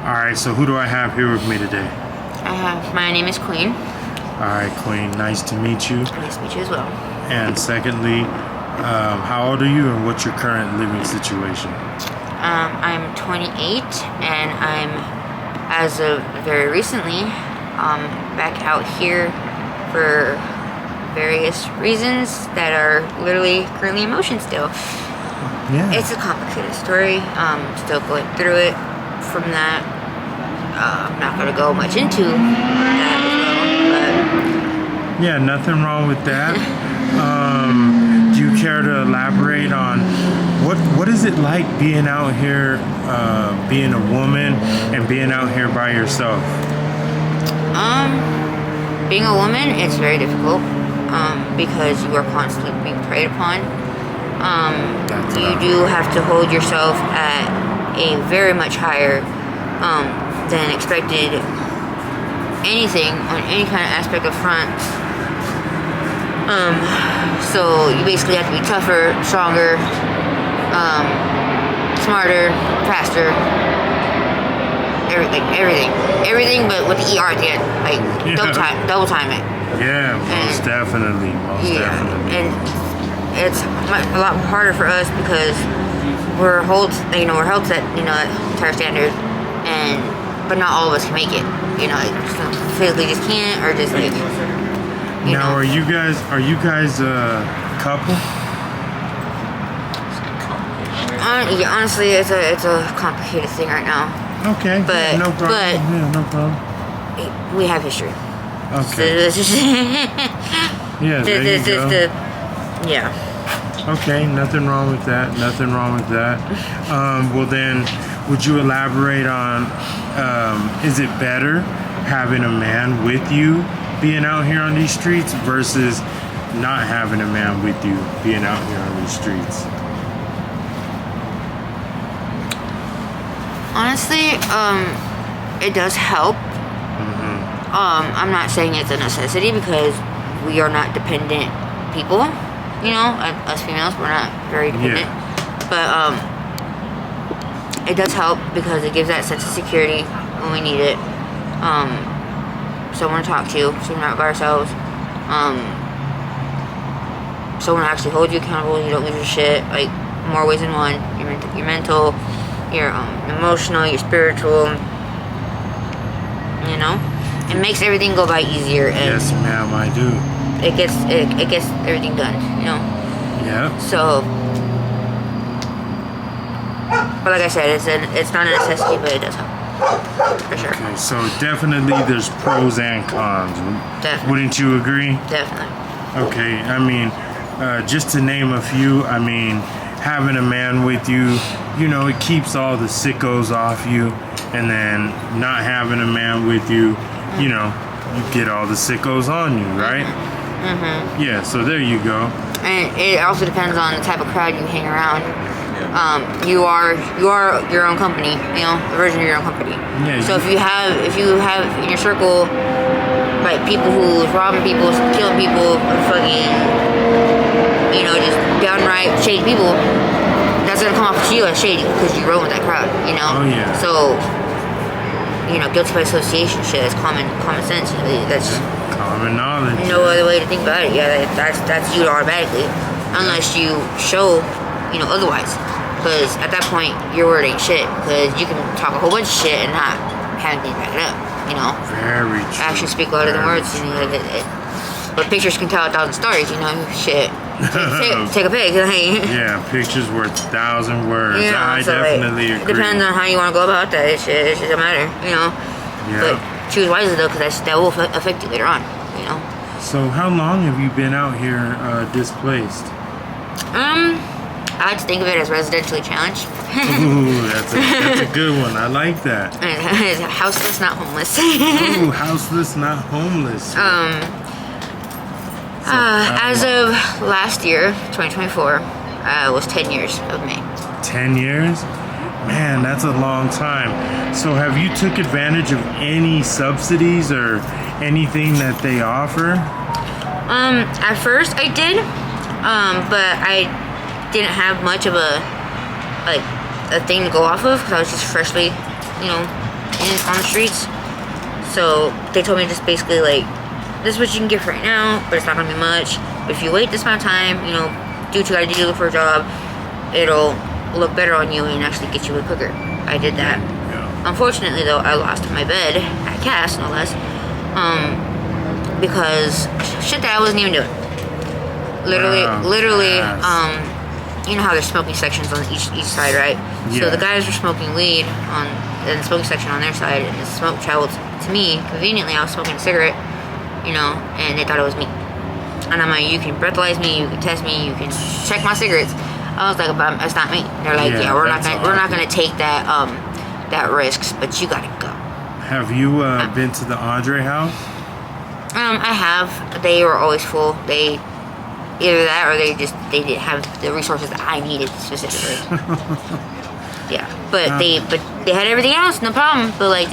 Alright, so who do I have here with me today? My name is Queen. Alright, Queen, nice to meet you. Nice to meet you as well. And secondly, how old are you and what's your current living situation? I'm 28 and I'm, as of very recently, back out here for various reasons that are literally currently in motion still. Yeah. It's a complicated story. Still going through it. From that, I'm not going to go much into that as well, but... Yeah, nothing wrong with that. Do you care to elaborate on what is it like being out here, being a woman and being out here by yourself? Being a woman, it's very difficult because you are constantly being preyed upon. You do have to hold yourself at a very much higher than expected anything on any kind of aspect of front. So you basically have to be tougher, stronger, smarter, faster, everything, but with the ER at the end, like double time it. Yeah, most definitely. And it's a lot harder for us because we're held to that entire standard, but not all of us can make it. Physically just can't, or just like. Now, are you guys a couple? Yeah, honestly, it's a complicated thing right now. Okay. But no problem. but no problem. we have history. Okay. So Yeah, there you go. Yeah. Okay, nothing wrong with that. Well then, would you elaborate on, is it better having a man with you being out here on these streets versus not having a man with you being out here on these streets? Honestly, it does help. I'm not saying it's a necessity because we are not dependent people. Us females, we're not very dependent. Yeah. But it does help because it gives that sense of security when we need it. Someone to talk to, so we're not by ourselves. Someone to actually hold you accountable, you don't lose your shit, like more ways than one. Your mental, your emotional, your spiritual. It makes everything go by easier. And yes, ma'am, I do. It gets everything done, Yeah. So, but like I said, it's not a necessity, but it does help for sure. Okay, so definitely there's pros and cons. Definitely. Wouldn't you agree? Definitely. Okay, I mean, just to name a few, I mean, having a man with you, it keeps all the sickos off you, and then not having a man with you, you get all the sickos on you, right? Yeah, so there you go. And it also depends on the type of crowd you hang around. You are your own company, the version of your own company. Yeah, so if you have in your circle like people who's robbing people, killing people, fucking just downright shady people, that's gonna come off to you as shady because you roll with that crowd, Oh yeah. So guilty by association shit is common sense. That's common knowledge. no other way to think about it. Yeah, that's you automatically, unless you show, otherwise. Because at that point, your word ain't shit. Because you can talk a whole bunch of shit and not have anything to back it up. Very true. Actions speak louder than words. But pictures can tell 1,000 stories. Shit. Take a pic. Yeah, pictures worth 1,000 words. I definitely agree. It depends on how you want to go about that. It doesn't matter. Yeah. But choose wisely though, because that will affect you later on. So how long have you been out here displaced? I like to think of it as residentially challenged. Ooh, that's a good one. I like that. It's houseless, not homeless. Ooh, houseless, not homeless. As of last year, 2024, was 10 years of me. 10 years? Man, that's a long time. So have you took advantage of any subsidies or anything that they offer? At first I did, but I didn't have much of a thing to go off of because I was just freshly, on the streets. So they told me just basically like, this is what you can get for right now, but it's not gonna be much. But if you wait this amount of time, you know, do what you gotta do to look for a job, it'll look better on you and actually get you a quicker. I did that. Yeah. Unfortunately though, I lost my bed at Cass, no less, because shit that I wasn't even doing. Literally, Yes. you know how there's smoking sections on each side, right? So Yeah. the guys were smoking weed in the smoking section on their side, and the smoke traveled to me. Conveniently, I was smoking a cigarette, you know, and they thought it was me. And I'm like, you can breathalyze me, you can test me, you can check my cigarettes. I was like, but it's not me. They're like, Yeah, yeah, we're not that's gonna take that that risks, but you gotta go. Have you been to the Andre house? I have. They were always full. They either that or they didn't have the resources that I needed specifically. Yeah, but they had everything else, no problem. But like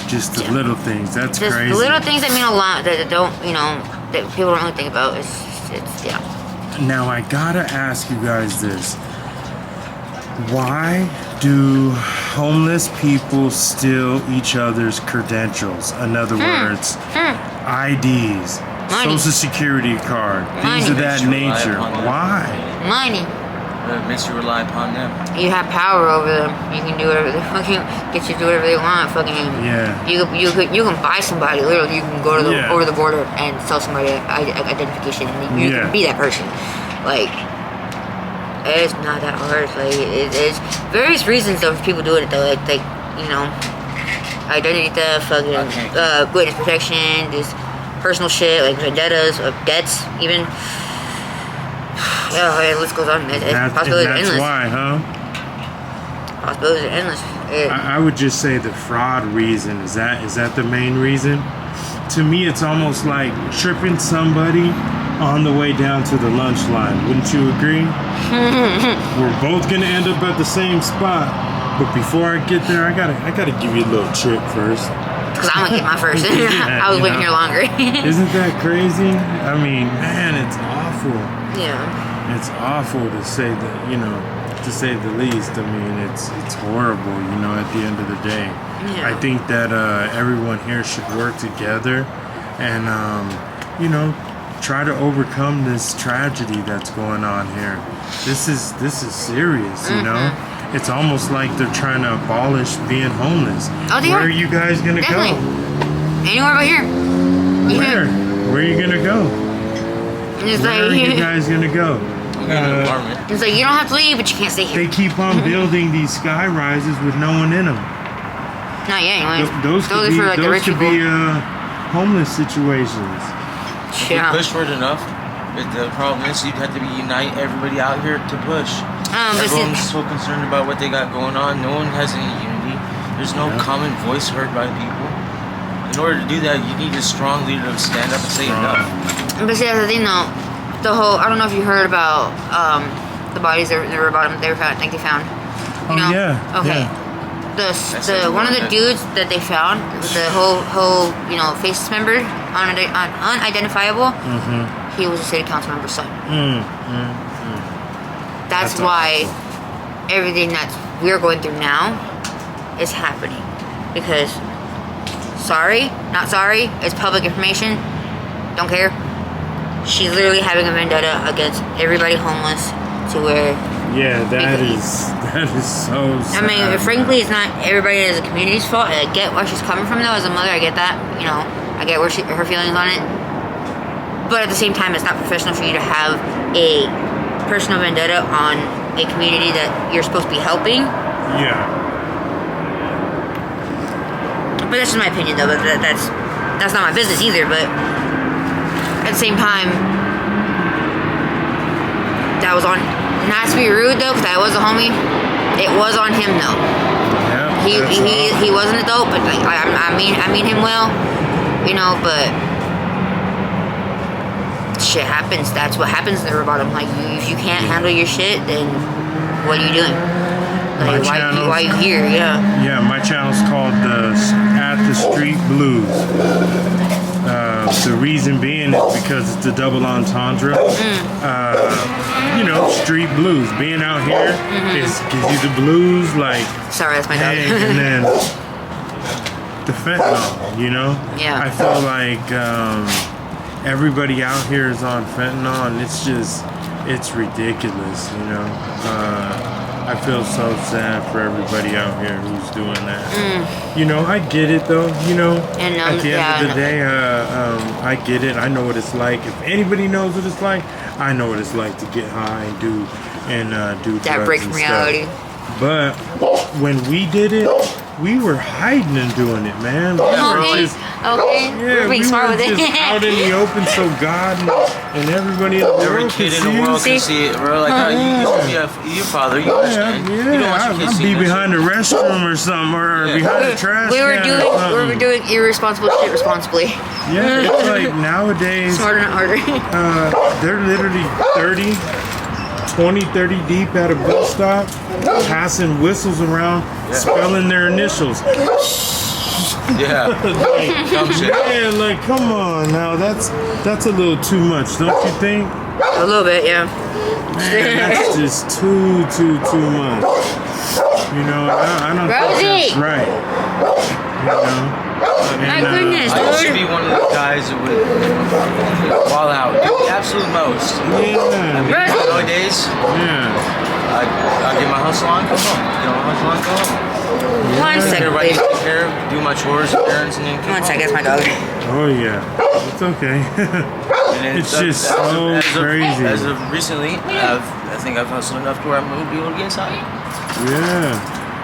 Just the little things. That's just crazy. the little things that mean a lot that don't, you know, that people don't really think about. It's yeah. Now I gotta ask you guys this. Why do homeless people steal each other's credentials? In other words, IDs, Money. social security card, things of Money. that nature. Why? Money. It makes you rely upon them. You have power over them. You can do whatever they fucking get you to do whatever they want. Fucking Yeah. You can buy somebody. Literally, you can go to the Yeah. over the border and sell somebody identification, and you Yeah. can be that person. Like it's not that hard. Like it's various reasons of people doing it though. Like you know, identity theft, fucking witness protection, just personal shit like vendettas, debts, even. Yeah, the list goes on. Possibilities are That's endless. why, huh? Possibilities are endless. I would just say the fraud reason is that the main reason. To me, it's almost like tripping somebody on the way down to the lunch line. Wouldn't you agree? We're both gonna end up at the same spot, but before I get there, I gotta give you a little trip first. Because I'm gonna get my first. Yeah, I was you waiting know. here longer. Isn't that crazy? I mean, man, it's awful. Yeah. It's awful to say that, you know, to say the least. I mean, it's horrible, you know, at the end of the day. Yeah. I think that everyone here should work together and, you know, try to overcome this tragedy that's going on here. This is serious, you know? It's almost like they're trying to abolish being homeless. Oh, they Where are. are you guys going to Definitely. go? Anywhere but here. Where? Where are you going to go? It's Where are you like, guys going to go? I got an apartment. it's like you don't have to leave, but you can't stay here. They keep on building these sky rises with no one in them. Not yet, anyways. Those are could be, for like the those rich could people. be homeless situations. If we Yeah. push for it enough, the problem is you'd have to unite everybody out here to push. But see, Everyone's so concerned about what they got going on. No one has any unity. There's no common voice heard by people. In order to do that, you need a strong leader to stand up and say enough. but see, that's the thing though. The whole, I don't know if you heard about the bodies that were about them. They were found. I think they found. Oh, You know? yeah, Okay. yeah. The one of the dudes that they found, the whole you know face dismembered, unidentifiable. He was a city council member's son. That's why everything that we're going through now is happening. Because sorry, not sorry, it's public information. Don't care. She's literally having a vendetta against everybody homeless to where Yeah, that Because- is so sad. I mean, frankly, it's not everybody as a community's fault. I get where she's coming from, though. As a mother, I get that. You know, I get her feelings on it. But at the same time, it's not professional for you to have a personal vendetta on a community that you're supposed to be helping. Yeah. But that's just my opinion, though. But that's not my business either. But at the same time, that was on. Not to be rude, though, because I was a homie. It was on him, though. Yeah. He was an adult, but like I mean him well, you know. But shit happens. That's what happens there about him. Like if you can't handle your shit, then what are you doing? Like why are you here? Yeah. Yeah, my channel's called At the Street Blues. The reason being is because it's a double entendre. You know, street blues. Being out here gives you the blues, like. Sorry, that's my dog. And then the fentanyl, you know? Yeah. I feel like everybody out here is on fentanyl, and it's ridiculous, you know? I feel so sad for everybody out here who's doing that. You know, I get it though, you know? And, at the end of the day, I get it. I know what it's like. If anybody knows what it's like, I know what it's like to get high and do drugs that break from and reality. stuff. But when we did it, we were hiding and doing it, man. We were just, We're being smart with it. just out in the open so God and everybody in the Every world kid could in the world see. can see it, bro. Like, your father, you understand. You don't want your kids I'd be seeing that behind shit. the restroom or something, or behind the trash we were can or something. doing irresponsible shit responsibly. Yeah, it's like nowadays, Smarter, not harder. they're literally 30 deep at a bus stop, passing whistles around, spelling their initials. Yeah. Like, Dumb shit. man, like, come on now, that's a little too much, don't you think? A little bit, yeah. Man, that's just too much. You know, I don't Rosie! think that's right. You know? My And, goodness, I used to dude. be one of the guys that would fall out, do the absolute most. Yeah, Nowadays, yeah. I get my hustle on, go home. Get my hustle on, go home. One second, Everybody please. take care, do my chores, errands, and then come One home. second, that's my dog. Oh yeah, it's okay. And It's just so crazy. As of recently, I think I've hustled enough to where I'm going to be able to get inside. Yeah,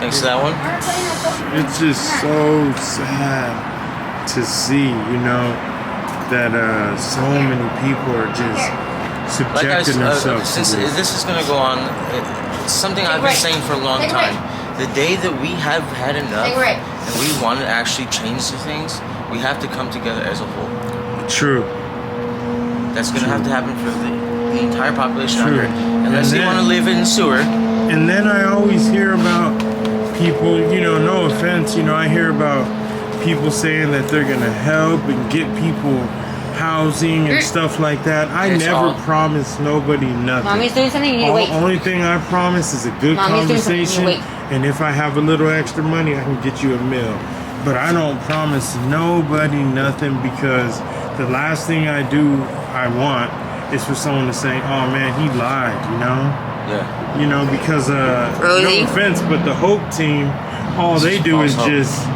Thanks to that one. it's just so sad to see, you know, that so many people are just Like I subjecting themselves since to this. this is going to go on, it's something I've been saying for a long time. The day that we have had enough and we want to actually change the things, we have to come together as a whole. True. That's going to have to happen for the entire population out True. here. Unless they And want to live in the sewer. And then I always hear about people, you know, no offense, you know, I hear about people saying that they're gonna help and get people housing and stuff like that. I It's never all- promise nobody nothing. Mommy's doing something, you need to wait. Only thing I promise is a good Mommy's doing something, you conversation, wait. and if I have a little extra money, I can get you a meal. But I don't promise nobody nothing, because the last thing I want is for someone to say, "Oh man, he lied," you know. Yeah. You know, because no Rosie? offense, but the Hope team, all they do is False hope. just,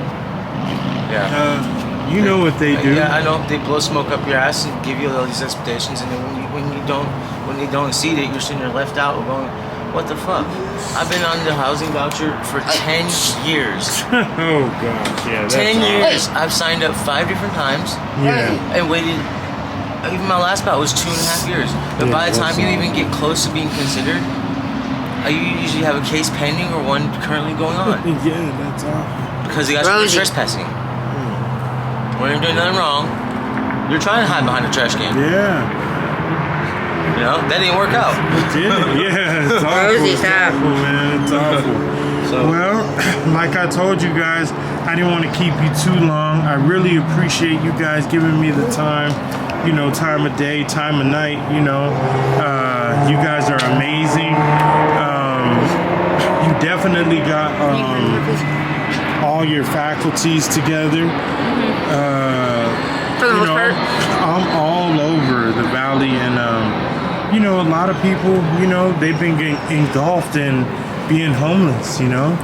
Yeah. you know what they do. Yeah, I know. They blow smoke up your ass and give you all these expectations, and then when they don't exceed it, you're sitting there left out going, "What the fuck?" I've been on the housing voucher for 10 years. Oh gosh, yeah. That's 10 awful. years. I've signed up 5 different times Yeah. and waited. Even my last bout was 2.5 years. But Yeah, by the time that's you awful. even get close to being considered, you usually have a case pending or one currently going on Yeah, that's awful. because you got you Rosie. trespassing. When you're doing nothing wrong, you're trying to hide behind a trash can. Yeah. You know that didn't work out. It did. Yeah, it's awful. Rosie, It's stop. awful, man. It's awful. So Well, like I told you guys, I didn't want to keep you too long. I really appreciate you guys giving me the time, you know, time of day, time of night, you know. You guys are amazing. You definitely got all your faculties together. For the You most know, part. I'm all over the valley, and you know, a lot of people, you know, they've been getting engulfed in being homeless, you know.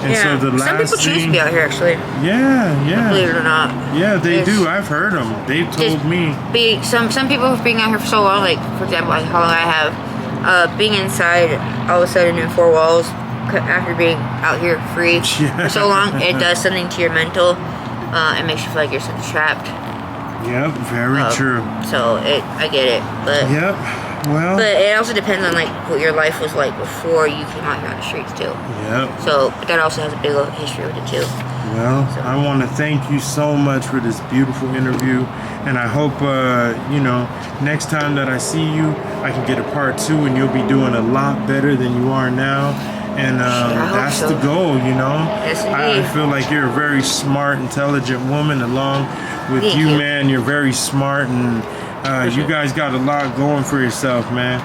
And Yeah. so the last Some people choose to thing, be out here, actually. yeah, Believe it or not. yeah, they It's- do. I've heard them. They've told Just me. some people being out here for so long, like for example, like how long I have, being inside all of a sudden in 4 walls after being out here free for so long, it does something to your mental. It makes you feel like you're sort of trapped. Yep, very true. So I get it, but Yep. Well. but it also depends on like what your life was like before you came out here on the streets too. Yep. So that also has a big history with it too. Well, I want to thank you so much for this beautiful interview, and I hope you know, next time that I see you, I can get a part 2, and you'll be doing a lot better than you are now. And hope that's so. the goal, you know. Yes, I indeed. feel like you're a very smart, intelligent woman. Along with Thank you, you. man, you're very smart, and you guys got a lot going for yourself, man.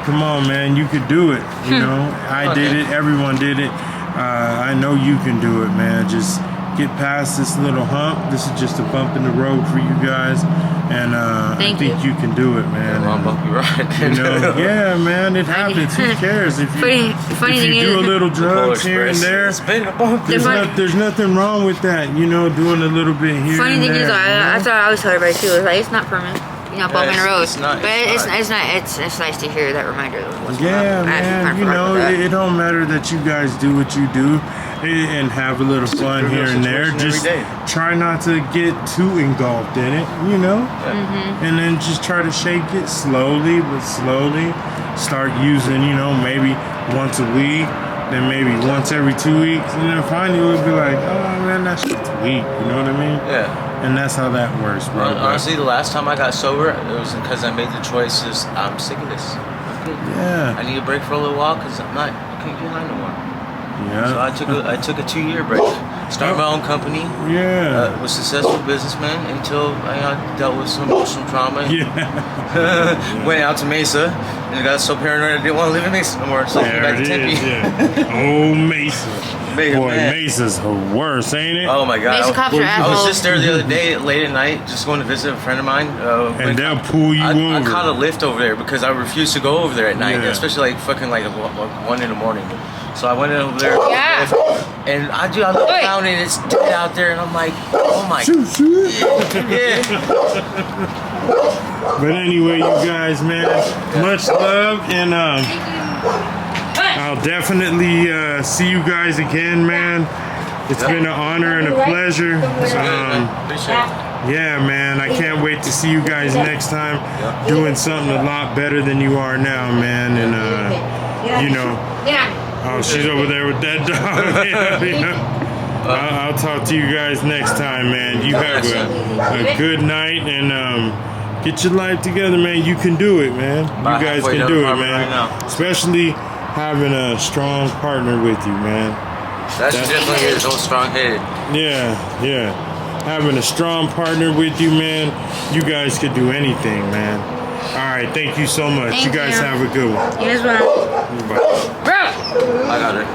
come on, man, you could do it. You know, I did it. Everyone did it. I know you can do it, man. Just get past this little hump. This is just a bump in the road for you guys, and I Thank think you can do it, man. Well, I'm And, bumpy ride. you know, yeah, man, it happens. Who cares if you Funny if thing you do a is, little drugs here and there? It's been a bump. There's nothing wrong with that. You know, doing a little bit here. funny and thing there, is, you I know? thought I always tell everybody too. It's like it's not permanent. You know, bump in the road. It's not. But it's not. It's nice to hear that reminder. Of what's going Yeah, on. I actually man. kinda You forgot know, about that. it don't matter that you guys do what you do and have a little fun a real here and there. situation Just every day. try not to get too engulfed in it, you know? Mm-hmm. And then just try to shake it slowly, but slowly. Start using, you know, maybe once a week, then maybe once every 2 weeks. And then finally you'll be like, oh, man, that's just weak. You know what I mean? Yeah. And that's how that works, bro. Honestly, the last time I got sober, it was because I made the choices. I'm sick of this. I'm good. Yeah. I need a break for a little while because I can't get high no more. Yeah. So I took a 2-year break. Started my own company. Yeah. Was a successful businessman until I dealt with some emotional trauma. Yeah. Went out to Mesa and I got so paranoid I didn't want to live in Mesa no more. So I came There back it to Tempe. is. Yeah. Oh, Mesa. Man, Boy, man. Mesa's the worst, ain't it? Oh my god! Mesa cops are I was assholes. just there the other day, late at night, just going to visit a friend of mine. And they'll pull you I over. caught a lift over there because I refused to go over there at night, Yeah. especially like fucking like 1 in the morning. So I went over there, Yeah. and I look Wait. down and it's dead out there, and I'm like, oh my, Shoot, shoot. yeah. But anyway, you guys, man, much love, and I'll definitely see you guys again, man. It's been an honor and a pleasure. Appreciate it. Yeah, man, I can't wait to see you guys next time doing something a lot better than you are now, man. And, you know, oh, she's over there with that dog. Yeah. I'll talk to you guys next time, man. You have a good night, and get your life together, man. You can do it, man. About You guys halfway can down do the it, harbor man. right now. Especially having a strong partner with you, man. That's definitely is. So strong-headed. Yeah. Having a strong partner with you, man, you guys could do anything, man. All right, thank you so much. Thank you guys you. have a good one. You as well. Bye. Bro! I got it.